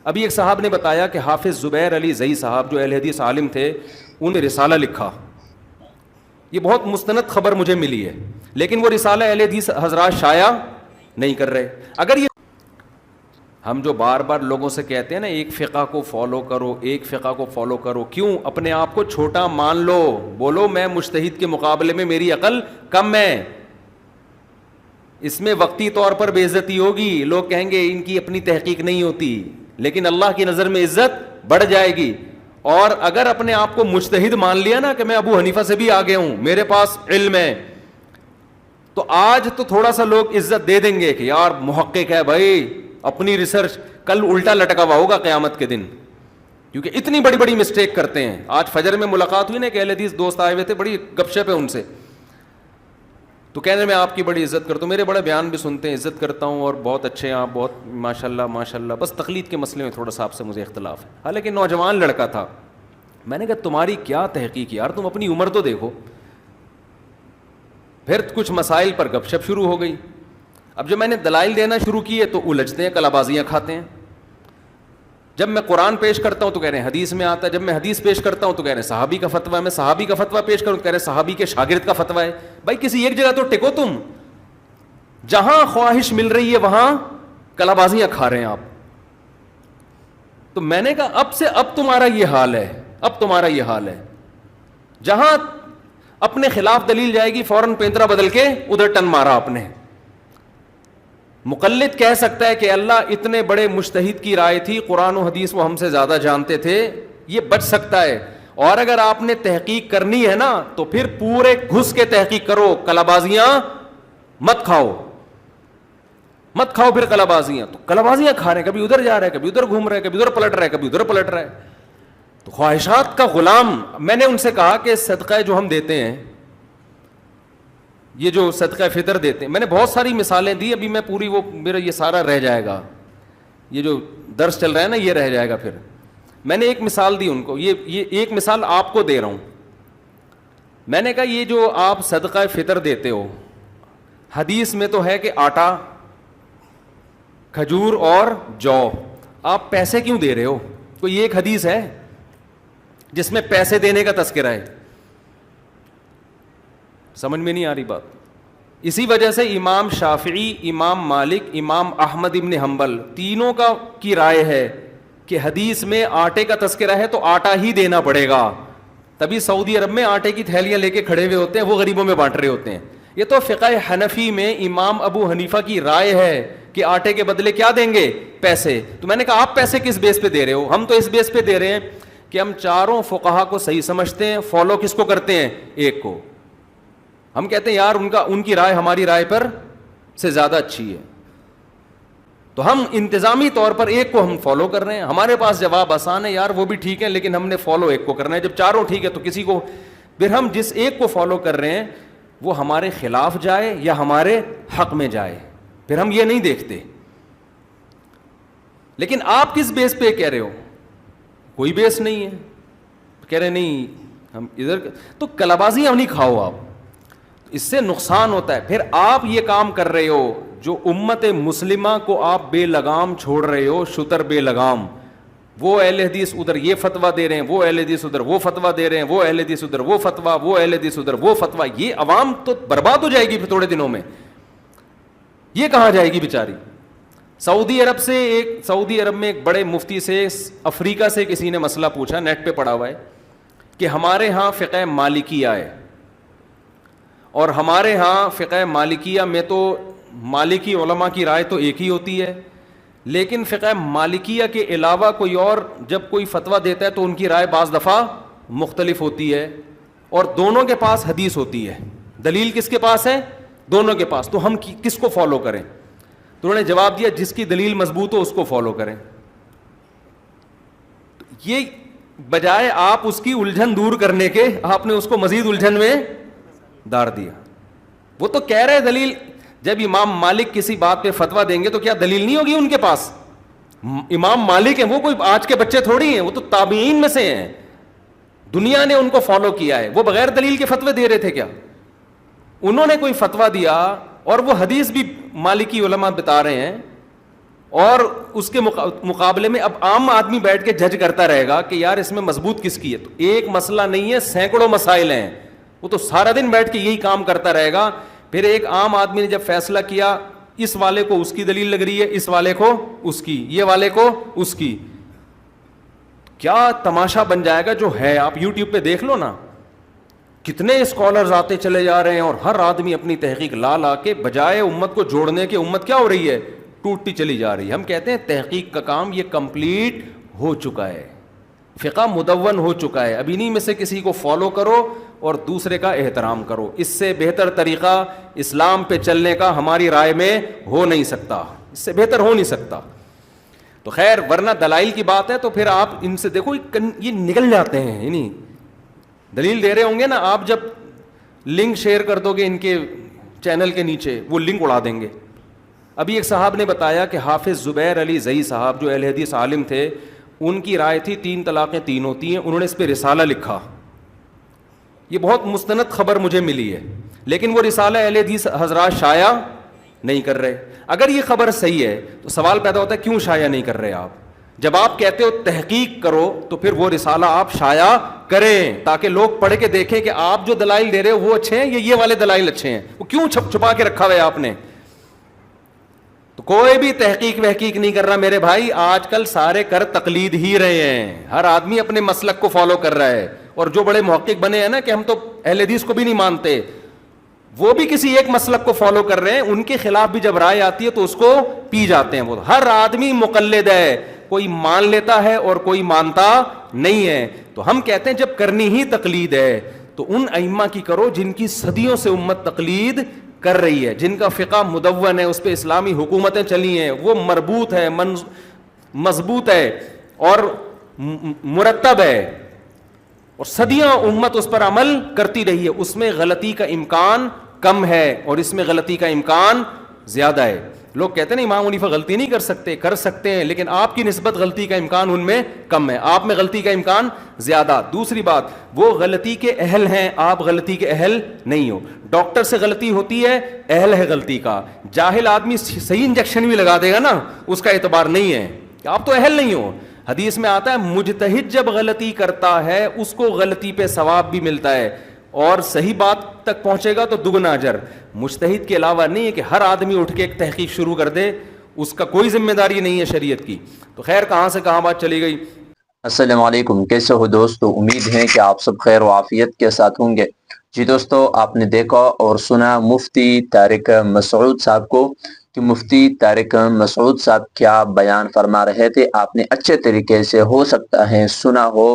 ابھی ایک صاحب نے بتایا کہ حافظ زبیر علی زئی صاحب جو اہل حدیث عالم تھے، انہوں نے رسالہ لکھا. یہ بہت مستند خبر مجھے ملی ہے، لیکن وہ رسالہ اہل حدیث حضرات شائع نہیں کر رہے. اگر یہ ہم جو بار بار لوگوں سے کہتے ہیں نا ایک فقہ کو فالو کرو، ایک فقہ کو فالو کرو، کیوں اپنے آپ کو چھوٹا مان لو؟ بولو میں مجتہد کے مقابلے میں میری عقل کم ہے. اس میں وقتی طور پر بے عزتی ہوگی، لوگ کہیں گے ان کی اپنی تحقیق نہیں ہوتی، لیکن اللہ کی نظر میں عزت بڑھ جائے گی. اور اگر اپنے آپ کو مجتہد مان لیا نا کہ میں ابو حنیفہ سے بھی آگے ہوں، میرے پاس علم ہے، تو آج تو تھوڑا سا لوگ عزت دے دیں گے کہ یار محقق ہے بھائی، اپنی ریسرچ. کل الٹا لٹکا ہوا ہوگا قیامت کے دن، کیونکہ اتنی بڑی بڑی مسٹیک کرتے ہیں. آج فجر میں ملاقات ہوئی نا کہ اہل حدیث دوست آئے ہوئے تھے، بڑی گپ شپ ہے ان سے، تو کہنے میں آپ کی بڑی عزت کرتا ہوں، میرے بڑے بیان بھی سنتے ہیں، عزت کرتا ہوں اور بہت اچھے ہیں آپ، بہت ماشاء اللہ ماشاء اللہ، بس تقلید کے مسئلے میں تھوڑا سا آپ سے مجھے اختلاف ہے. حالانکہ نوجوان لڑکا تھا. میں نے کہا تمہاری کیا تحقیق یار، تم اپنی عمر تو دیکھو. پھر کچھ مسائل پر گپ شپ شروع ہو گئی. اب جب میں نے دلائل دینا شروع کیے تو الجھتے ہیں، کلابازیاں کھاتے ہیں. جب میں قرآن پیش کرتا ہوں تو کہہ رہے ہیں حدیث میں آتا ہے، جب میں حدیث پیش کرتا ہوں تو کہہ رہے ہیں صحابی کا فتویٰ ہے، میں صحابی کا فتویٰ پیش کروں تو کہہ رہے ہیں صحابی کے شاگرد کا فتویٰ ہے. بھائی کسی ایک جگہ تو ٹکو، تم جہاں خواہش مل رہی ہے وہاں کلابازیاں کھا رہے ہیں آپ. تو میں نے کہا اب تمہارا یہ حال ہے، اب تمہارا یہ حال ہے. جہاں اپنے خلاف دلیل جائے گی فوراً پینترا بدل کے ادھر ٹن مارا آپ نے. مقلد کہہ سکتا ہے کہ اللہ اتنے بڑے مجتہد کی رائے تھی، قرآن و حدیث وہ ہم سے زیادہ جانتے تھے، یہ بچ سکتا ہے. اور اگر آپ نے تحقیق کرنی ہے نا تو پھر پورے گھس کے تحقیق کرو، کلابازیاں مت کھاؤ، مت کھاؤ پھر کلابازیاں. تو کلابازیاں کھا رہے ہیں، کبھی ادھر جا رہے ہیں، کبھی ادھر گھوم رہے ہیں، کبھی ادھر پلٹ رہے ہیں، کبھی ادھر پلٹ رہے ہیں. تو خواہشات کا غلام. میں نے ان سے کہا کہ صدقہ جو ہم دیتے ہیں، یہ جو صدقہ فطر دیتے ہیں، میں نے بہت ساری مثالیں دی، ابھی میں پوری وہ میرا یہ سارا رہ جائے گا، یہ جو درس چل رہا ہے نا یہ رہ جائے گا. پھر میں نے ایک مثال دی ان کو، یہ ایک مثال آپ کو دے رہا ہوں. میں نے کہا یہ جو آپ صدقہ فطر دیتے ہو، حدیث میں تو ہے کہ آٹا، کھجور اور جو، آپ پیسے کیوں دے رہے ہو؟ کوئی ایک حدیث ہے جس میں پیسے دینے کا تذکرہ ہے؟ سمجھ میں نہیں آ رہی بات. اسی وجہ سے امام شافعی، امام مالک، امام احمد ابن حنبل تینوں کی رائے ہے کہ حدیث میں آٹے کا تذکرہ ہے تو آٹا ہی دینا پڑے گا. تبھی سعودی عرب میں آٹے کی تھیلیاں لے کے کھڑے ہوئے ہوتے ہیں، وہ غریبوں میں بانٹ رہے ہوتے ہیں. یہ تو فقہ حنفی میں امام ابو حنیفہ کی رائے ہے کہ آٹے کے بدلے کیا دیں گے؟ پیسے. تو میں نے کہا آپ پیسے کس بیس پہ دے رہے ہو؟ ہم تو اس بیس پہ دے رہے ہیں کہ ہم چاروں فقہا کو صحیح سمجھتے ہیں، فالو کس کو کرتے ہیں؟ ایک کو. ہم کہتے ہیں یار ان کی رائے ہماری رائے پر سے زیادہ اچھی ہے، تو ہم انتظامی طور پر ایک کو ہم فالو کر رہے ہیں. ہمارے پاس جواب آسان ہے، یار وہ بھی ٹھیک ہے لیکن ہم نے فالو ایک کو کرنا ہے. جب چاروں ٹھیک ہے تو کسی کو، پھر ہم جس ایک کو فالو کر رہے ہیں وہ ہمارے خلاف جائے یا ہمارے حق میں جائے، پھر ہم یہ نہیں دیکھتے. لیکن آپ کس بیس پہ کہہ رہے ہو؟ کوئی بیس نہیں ہے، کہہ رہے نہیں ہم ادھر. تو کلابازی ہم نہیں کھاؤ آپ، اس سے نقصان ہوتا ہے. پھر آپ یہ کام کر رہے ہو جو امت مسلمہ کو آپ بے لگام چھوڑ رہے ہو، شتر بے لگام. وہ اہل حدیث ادھر یہ فتویٰ دے رہے ہیں، وہ اہل حدیث ادھر وہ فتویٰ دے رہے ہیں، وہ اہل حدیث ادھر وہ فتویٰ، وہ اہل حدیث ادھر وہ فتویٰ. یہ عوام تو برباد ہو جائے گی پھر تھوڑے دنوں میں. یہ کہاں جائے گی بیچاری؟ سعودی عرب میں ایک بڑے مفتی سے افریقہ سے کسی نے مسئلہ پوچھا، نیٹ پہ پڑا ہوا ہے، کہ ہمارے ہاں فقہ مالکیہ ہے اور ہمارے ہاں فقہ مالکیہ میں تو مالکی علماء کی رائے تو ایک ہی ہوتی ہے، لیکن فقہ مالکیہ کے علاوہ کوئی اور جب کوئی فتویٰ دیتا ہے تو ان کی رائے بعض دفعہ مختلف ہوتی ہے، اور دونوں کے پاس حدیث ہوتی ہے. دلیل کس کے پاس ہے؟ دونوں کے پاس. تو ہم کس کو فالو کریں؟ تو انہوں نے جواب دیا جس کی دلیل مضبوط ہو اس کو فالو کریں. یہ بجائے آپ اس کی الجھن دور کرنے کے، آپ نے اس کو مزید الجھن میں ڈال دیا. وہ تو کہہ رہے دلیل، جب امام مالک کسی بات پہ فتویٰ دیں گے تو کیا دلیل نہیں ہوگی ان کے پاس؟ امام مالک ہیں، وہ کوئی آج کے بچے تھوڑی ہیں، وہ تو تابعین میں سے ہیں، دنیا نے ان کو فالو کیا ہے. وہ بغیر دلیل کے فتوے دے رہے تھے کیا؟ انہوں نے کوئی فتویٰ دیا اور وہ حدیث بھی مالکی علماء بتا رہے ہیں اور اس کے مقابلے میں اب عام آدمی بیٹھ کے جج کرتا رہے گا کہ یار اس میں مضبوط کس کی ہے. تو ایک مسئلہ نہیں ہے, سینکڑوں مسائل ہیں, وہ تو سارا دن بیٹھ کے یہی کام کرتا رہے گا. پھر ایک عام آدمی نے جب فیصلہ کیا اس والے کو اس کی دلیل لگ رہی ہے, اس والے کو اس کی, یہ والے کو اس کی, کیا تماشا بن جائے گا جو ہے. آپ یوٹیوب پہ دیکھ لو نا, کتنے اسکالرز آتے چلے جا رہے ہیں اور ہر آدمی اپنی تحقیق لا کے بجائے امت کو جوڑنے کے, امت کیا ہو رہی ہے, ٹوٹتی چلی جا رہی ہے. ہم کہتے ہیں تحقیق کا کام یہ کمپلیٹ ہو چکا ہے, فقہ مدون ہو چکا ہے. اب انہی میں سے کسی کو فالو کرو اور دوسرے کا احترام کرو. اس سے بہتر طریقہ اسلام پہ چلنے کا ہماری رائے میں ہو نہیں سکتا, اس سے بہتر ہو نہیں سکتا. تو خیر, ورنہ دلائل کی بات ہے تو پھر آپ ان سے دیکھو یہ نکل جاتے ہیں. یعنی دلیل دے رہے ہوں گے نا, آپ جب لنک شیئر کر دو گے ان کے چینل کے نیچے, وہ لنک اڑا دیں گے. ابھی ایک صاحب نے بتایا کہ حافظ زبیر علی زئی صاحب جو اہل حدیث عالم تھے, ان کی رائے تھی 3 طلاقیں 3 ہوتی ہیں. انہوں نے اس پہ رسالہ لکھا. یہ بہت مستند خبر مجھے ملی ہے, لیکن وہ رسالہ اہل حدیث حضرات شائع نہیں کر رہے. اگر یہ خبر صحیح ہے تو سوال پیدا ہوتا ہے کیوں شائع نہیں کر رہے آپ؟ جب آپ کہتے ہو تحقیق کرو تو پھر وہ رسالہ آپ شائع کریں تاکہ لوگ پڑھ کے دیکھیں کہ آپ جو دلائل دے رہے ہو وہ اچھے ہیں یا یہ والے دلائل اچھے ہیں. وہ کیوں چھپا کے رکھا ہوا ہے آپ نے؟ تو کوئی بھی تحقیق وحقیق نہیں کر رہا میرے بھائی. آج کل سارے کر تقلید ہی رہے ہیں, ہر آدمی اپنے مسلک کو فالو کر رہا ہے. اور جو بڑے محقق بنے ہیں نا کہ ہم تو اہل حدیث کو بھی نہیں مانتے, وہ بھی کسی ایک مسلک کو فالو کر رہے ہیں. ان کے خلاف بھی جب رائے آتی ہے تو اس کو پی جاتے ہیں. وہ ہر آدمی مقلد ہے, کوئی مان لیتا ہے اور کوئی مانتا نہیں ہے. تو ہم کہتے ہیں جب کرنی ہی تقلید ہے تو ان ائمہ کی کرو جن کی صدیوں سے امت تقلید کر رہی ہے, جن کا فقہ مدون ہے, اس پہ اسلامی حکومتیں چلی ہیں, وہ مربوط ہے, مضبوط ہے اور مرتب ہے, اور صدیاں امت اس پر عمل کرتی رہی ہے. اس میں غلطی کا امکان کم ہے اور اس میں غلطی کا امکان زیادہ ہے. لوگ کہتے ہیں نا امام حنیفہ غلطی نہیں کر سکتے, کر سکتے ہیں, لیکن آپ کی نسبت غلطی کا امکان ان میں کم ہے, آپ میں غلطی کا امکان زیادہ. دوسری بات, وہ غلطی کے اہل ہیں, آپ غلطی کے اہل نہیں ہو. ڈاکٹر سے غلطی ہوتی ہے, اہل ہے غلطی کا. جاہل آدمی صحیح انجیکشن بھی لگا دے گا نا, اس کا اعتبار نہیں ہے کہ آپ تو اہل نہیں ہو. حدیث میں آتا ہے مجتہد جب غلطی کرتا ہے اس کو غلطی پہ ثواب بھی ملتا ہے, اور صحیح بات تک پہنچے گا تو دگنا اجر. مجتہد کے علاوہ نہیں ہے کہ ہر آدمی اٹھ کے ایک تحقیق شروع کر دے, اس کا کوئی ذمہ داری نہیں ہے شریعت کی. تو خیر, کہاں سے کہاں بات چلی گئی. السلام علیکم, کیسے ہو دوستو؟ امید ہے کہ آپ سب خیر و عافیت کے ساتھ ہوں گے. جی دوستو, آپ نے دیکھا اور سنا مفتی طارق مسعود صاحب کو کہ مفتی طارق مسعود صاحب کیا بیان فرما رہے تھے. آپ نے اچھے طریقے سے ہو سکتا ہے سنا ہو